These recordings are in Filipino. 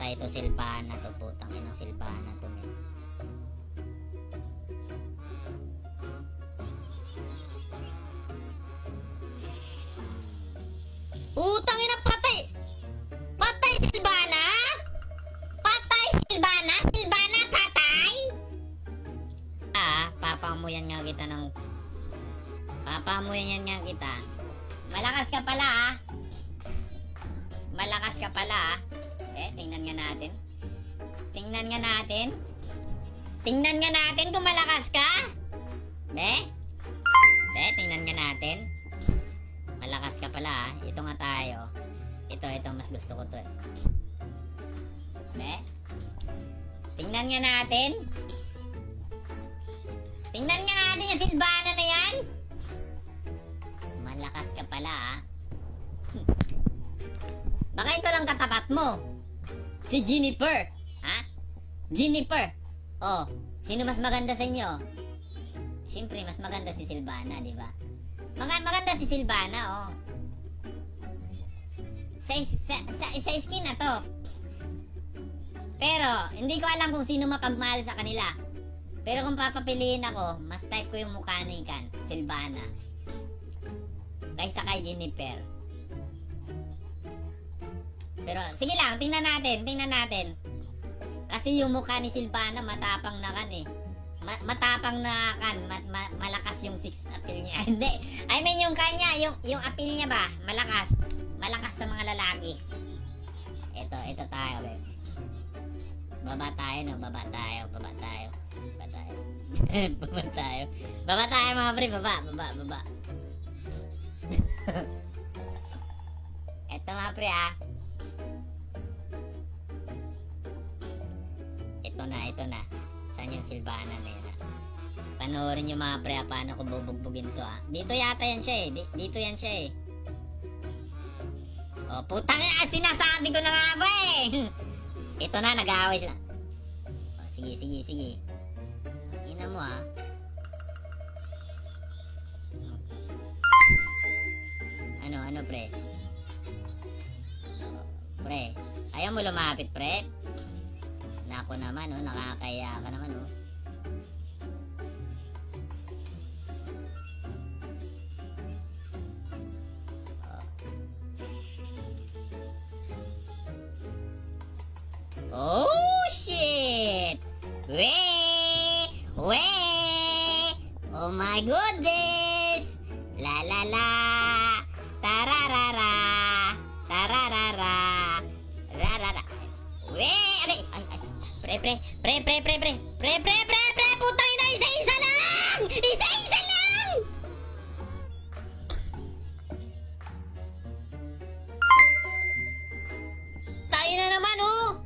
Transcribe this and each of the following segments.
Patay to Silvana to, putang inang Silvana to, men. Putang ina, patay! Patay Silvana! Patay Silvana! Silvana, patay! Papamuyan nga kita ng... Papamuyan nga kita. Malakas ka pala, ah. Malakas ka pala, ah. Tingnan nga natin. Tingnan nga natin. Tingnan nga natin kung malakas ka. Tingnan nga natin. Malakas ka pala, ah. Ito nga tayo. Ito, mas gusto ko to, tingnan nga natin. Tingnan nga natin yung Silvana na yan. Malakas ka pala, ah. Baka ito lang katapat mo. Si Jennifer. Ha? Jennifer. Oh, sino mas maganda sa inyo? Siyempre, mas maganda si Silvana, di ba? Maganda si Silvana, oh. Sa skin na to. Pero, hindi ko alam kung sino mapagmahal sa kanila. Pero kung papapiliin ako, mas type ko yung mukha ni Silvana. Kaysa kay Jennifer. Pero, sige lang, tingnan natin. Kasi yung mukha ni Silvana, matapang na kan eh. Matapang na kan, malakas yung sex appeal niya. Hindi, I mean yung kanya, yung appeal niya ba, malakas. Malakas sa mga lalaki. Ito tayo, babe. Baba tayo mga pre, baba. Ito mga pre, ah. Ito na. Saan yung Silvana na yun, ah? Panoorin nyo mga pre, ah, paano ko bubugbugin to, ah. Dito yata yan siya, eh. Dito yan siya, eh. Oh, putang ina, sinasabi ko na nga ba, eh. Ito na, nag-aaway sila. Oh, sige. Ina mo, ah. Ano, pre? Pre, ayaw mo lumapit, pre? Nako naman, oh, nakakaya ka naman, oh. Oh, shit! Weh! Oh my goodness! La la la! Tararara! Rarara! Weh! Ay! Pre! Putang ina! Isa-isa lang! Isa-isa lang! Tayo na naman, oh!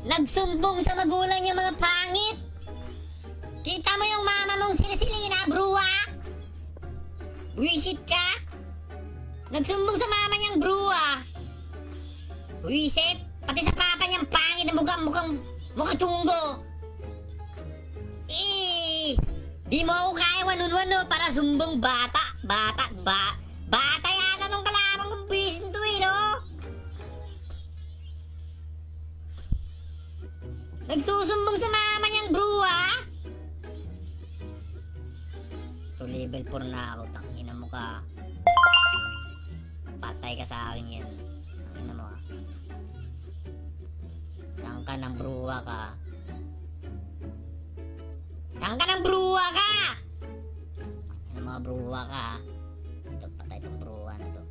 Nagsumbong sa magulang niya mga pangit. Kita mo yung mama mong sinisilina, bruwa? Wisit ka? Nagsumbong sa mama niyang bruwa. Wisit? Pati sa papa niyang pangit na mukhang tunggo. Di mo ako kaya wanun-wano para sumbong bata. Bata yata nung kalabang kong bisin to, eh, no? Nagsusumbong sa mama niyang bruwa. So level 4 na ako. Tangina mo ka. Patay ka sa akin yan. Tangina mo, ah. Saan ka ng bruwa ka? Saan ka ng bruwa ka? Tangina mo, bruwa ka. Ito, patay itong bruwa na to.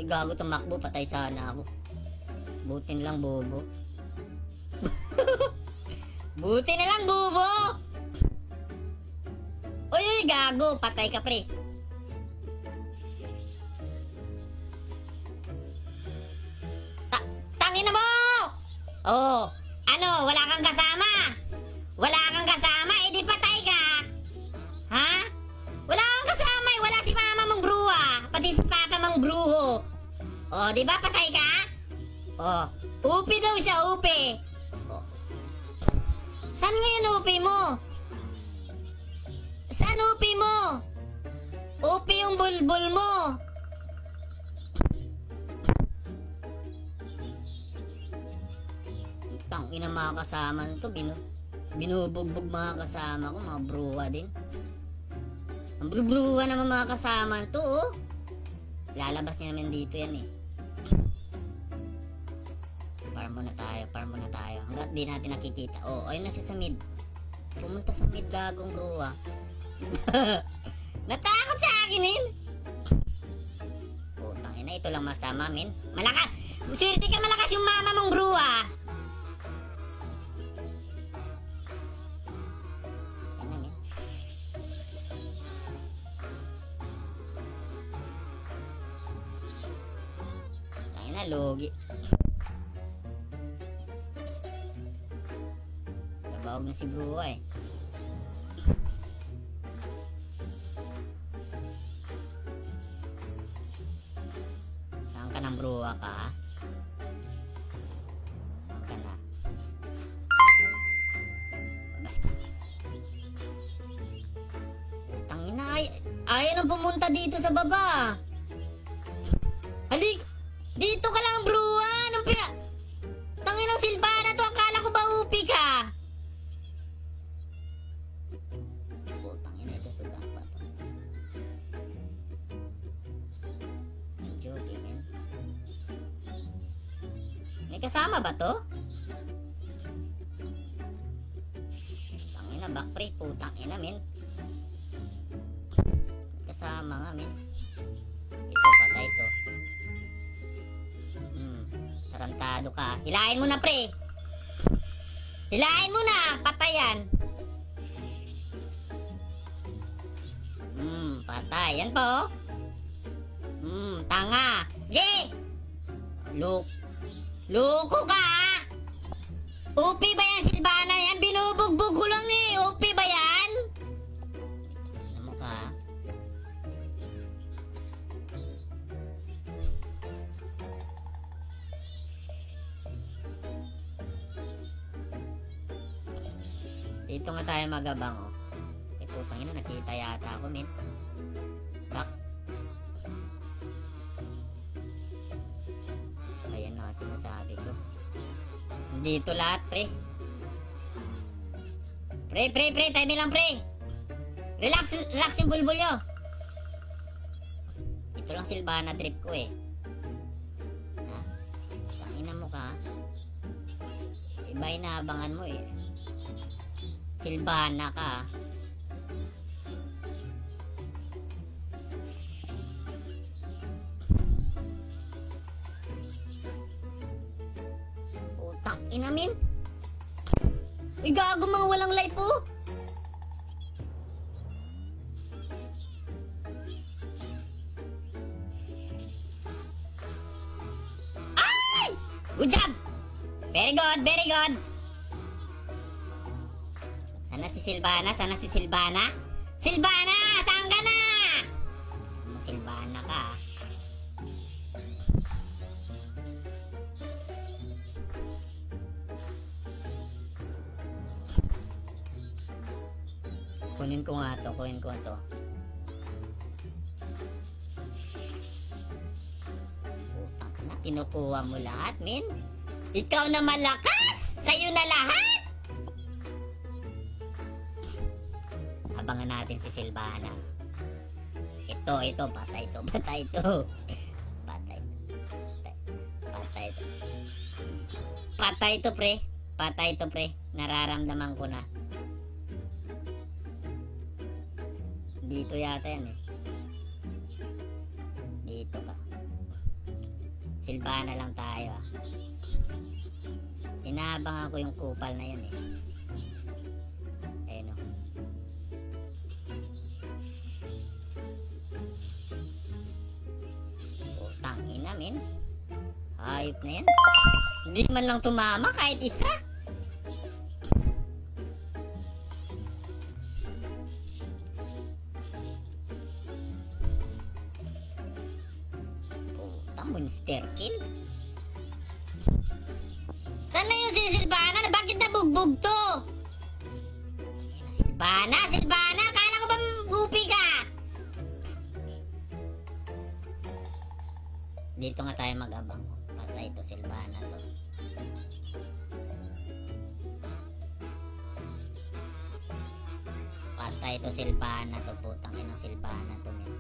Gago tumakbo, patay sana ako. Butin lang, bobo. Buti na lang, bobo! Uy, gago, patay ka, pre. Tangina mo! Oh, ano, wala kang kasama? Wala kang kasama, di patay ka. Ha? Wala kang kasama, wala si mama mong bruwa, pati si papa mong bruho. Oh, di ba patay ka? Oh, upi daw siya, upi. Oh. Saan ngayon upi mo? Nasaan OP mo? OP yung bulbul mo. Tangina mga kasama nito, binubugbog mga kasama ko, mga bruwa din. Ang bruwa naman mga kasama nito, oh. Lalabas niya naman dito yan eh. Farm muna tayo. Hanggat di natin nakikita. Oh, ayun na siya sa mid. Pumunta sa mid, gagong bruwa. Natakot sa akin eh. Oh, tangina, ito lang masama, min. Malakas! Swerte ka, malakas yung mama mong bruwa. Logi. Nabawag na si Bruwa eh. Saan ka ng Bruwa ka? Saan ka na? Tangina, ayaw na pumunta dito sa baba. Halik! Dito ka lang, Bruwa! Tangin ng Silvana to, akala ko ba upi ka? Oh, tangin na ito, sugat pa to. Medyo, men. May kasama ba to? Tangin na, back pre, putang ina, men. May kasama nga, men. Ito, patay to. Tarantado ka. Hilahin mo na, pre. Hilahin mo na. Patayan. Patay. Yan po. Tanga. Ye! Loko ka, ha? Upi ba yan, Silvana? Yan, binubugbog ko lang eh. Upi ba yan? Ano mo ka? Dito nga tayo magabang, oh. Eh, putang ina, nakita yata ako, men. Back. Ayan na sinasabi ko. Dito lahat, pre. Pre. Time lang, pre. Relax yung bulbul nyo. Ito lang Silvana trip ko, eh. Tangina mo ka. Iba inaabangan mo, eh. Silvana ka. Putang ina, min. Uy, gago, mga walang life po. Ay! Good job! Very good, very good. Sana si Silvana. Silvana, saan ka na? Silvana ka. Kunin ko to. Putang na, kinukuha mo lahat, min. Ikaw na malakas! Sa'yo na lahat! Abangan natin si Silvana. Ito, patay to. Patay to, pre. Nararamdaman ko na. Dito yata yan, eh. Dito pa. Silvana lang tayo, ah. Inaabangan ko yung kupal na yun, eh. Ayun, oh. Putang ina, men. Hayop na yan. Hindi man lang tumama kahit isa. Putang, monster kill. Saan na yung si Silvana? Bakit nabugbog to? Silvana? Kala ko ba Dito nga tayo mag-abang. Patay to, Silvana to. Patay to, Silvana to. Putang inang Silvana to, men.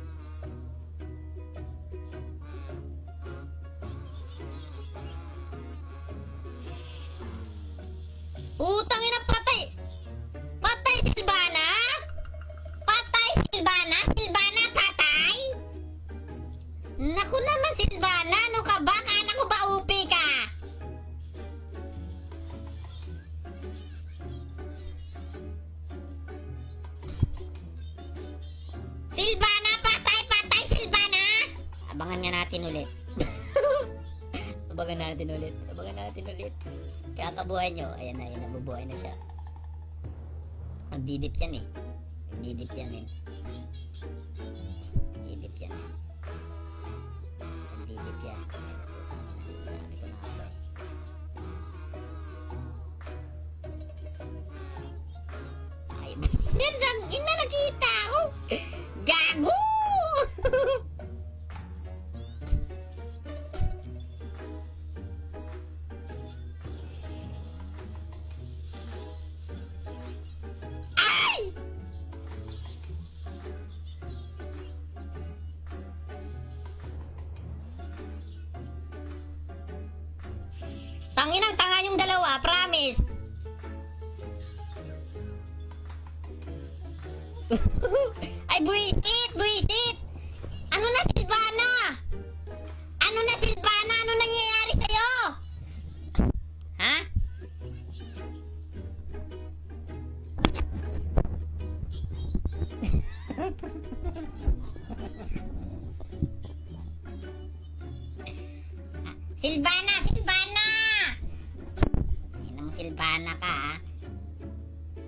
Putang ina, patay! Patay, Silvana! Patay, Silvana! Silvana, patay! Naku naman, Silvana! Ano ka ba? Kala ko ba upi ka? Silvana, patay! Patay, Silvana! Abangan nga natin ulit. Abangan natin ulit. Abangan natin ulit. Kakabuhay nyo. Ayan na, nabubuhay na siya. Nagdidip yan eh. Nagdidip yan eh. Nagdidip yan eh. Nagdidip yan. Sabi ko na ako eh. Ay, ina nakita ko. Gago! Tanginang tanga yung dalawa, promise. Ay, buisit, buisit. Ano na, Silvana? Ano na, Silvana? Ano nangyayari sa'yo? Ha? Silvana, Silvana! Inang Silvana ka, ha?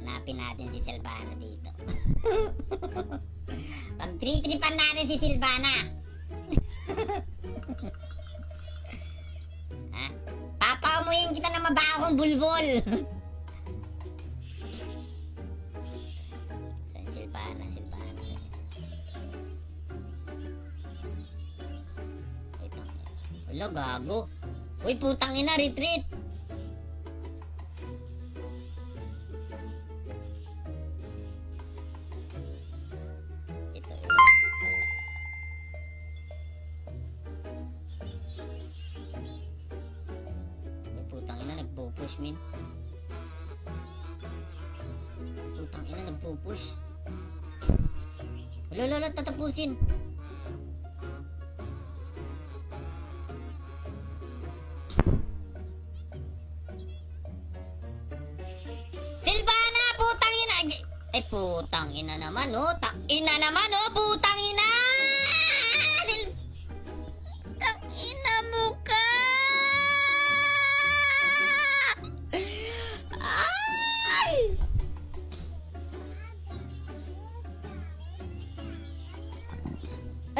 Hanapin natin si Silvana dito. Pag-tritripan natin si Silvana. Ha? Papaamuyin kita ng mabahong bulbul. Silvana, Silvana. Wala, gago. Uy, putang ina, retreat. Ito. Uy, putang ina, nagpo-push, min. Putang ina, nagpo-push. Wala, tatapusin. Silvana, putang ina. Ay, putang ina naman, oh. Ina naman, oh. Putang ina. Putang ina mo ka. Ay!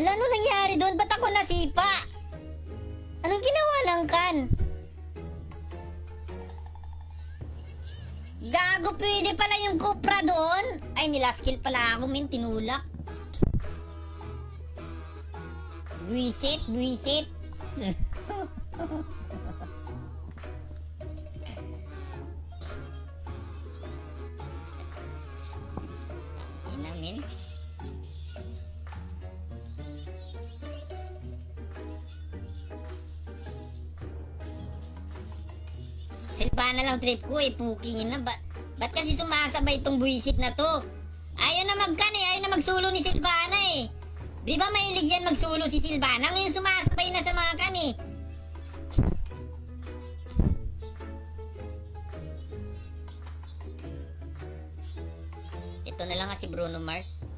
Ala, ano nangyari doon? Ba't ako nasipa? Anong ginawa ng kan? Gago, pwede pala yung Cupra doon. Ay, nilaskill pala ako, min. Tinulak. Buisit, buisit. Ina, min. Silvana lang trip ko eh, pukingin na. Ba't kasi sumasabay itong buwisit na to? Ayaw na magkan eh, ayaw na magsulo ni Silvana eh. Di ba mahilig yan magsulo si Silvana? Ngayon sumasabay na sa mga kan eh. Ito na lang nga si Bruno Mars.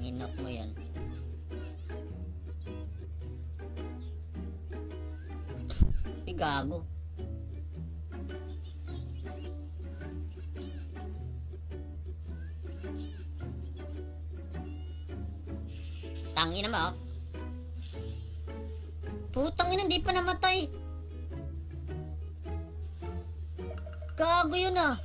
Hinok mo yan. Ay, gago. Tangin na ba, oh? Putang ina, hindi pa namatay. Gago yun, ah.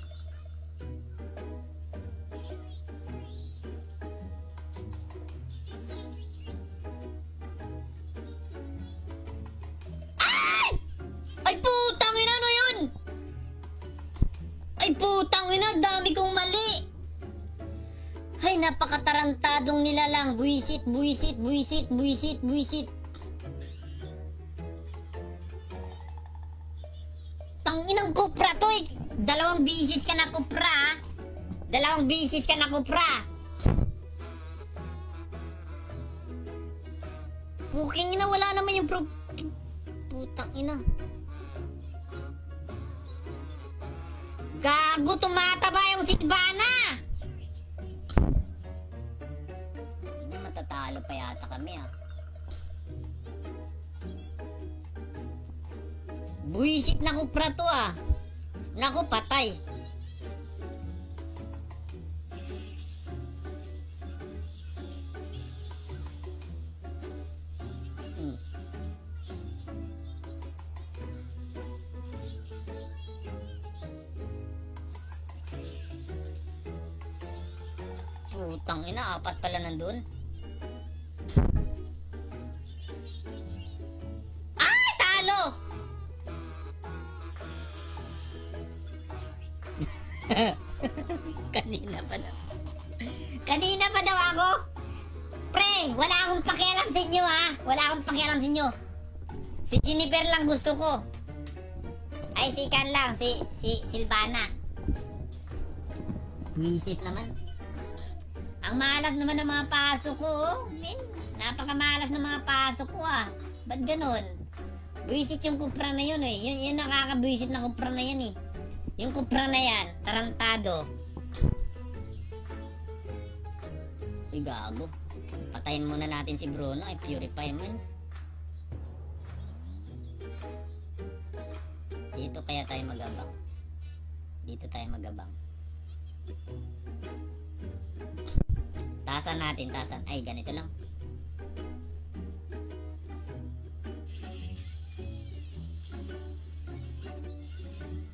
napakatarantadong nila lang. Buisit, buisit, buisit, buisit, buisit. Tanginang kupra to eh. 2 bisis ka na kupra, ha? 2 bisis ka na kupra. Puking ina, wala naman yung putang ina. Gago, tumataba yung Silvana. Hindi, matatalo pa yata kami, ah. Buisit na kupra to, ah. Naku, patay. Putang ina, 4 pala nandun. Ay, talo! Kanina pa daw ako. Pre, wala akong pakialam sa inyo, ha? Wala akong pakialam sa inyo. Si Jennifer lang gusto ko. Ay, si Kan lang, si Silvana. Wisit naman. Ang malas naman ng mga pasok ko, oh. Men, napakamalas ng mga pasok ko, ah. Ba't ganun? Buisit yung kupra na yun, eh. Yun nakakabuisit na kupra na yan, eh. Yung kupra na yan, tarantado. Uy, gago. Patayin muna natin si Bruno, ay purify mo. Dito kaya tayo magabang. Dito tayo magabang. Tasan natin, tasan. Ay, ganito lang.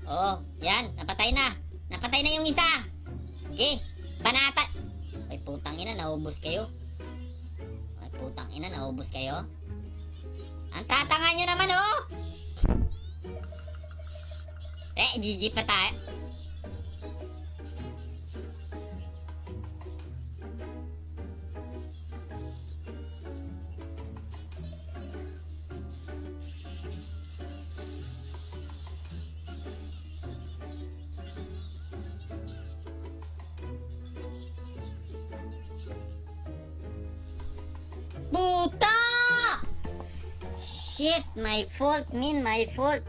Oo, yan. Napatay na. Napatay na yung isa. Okay, banata. Ay, putang ina, naubos kayo. Ay, putang ina, naubos kayo. Ang tatanga nyo naman, oh. GG pa tayo. Puta! Shit, my fault, my fault.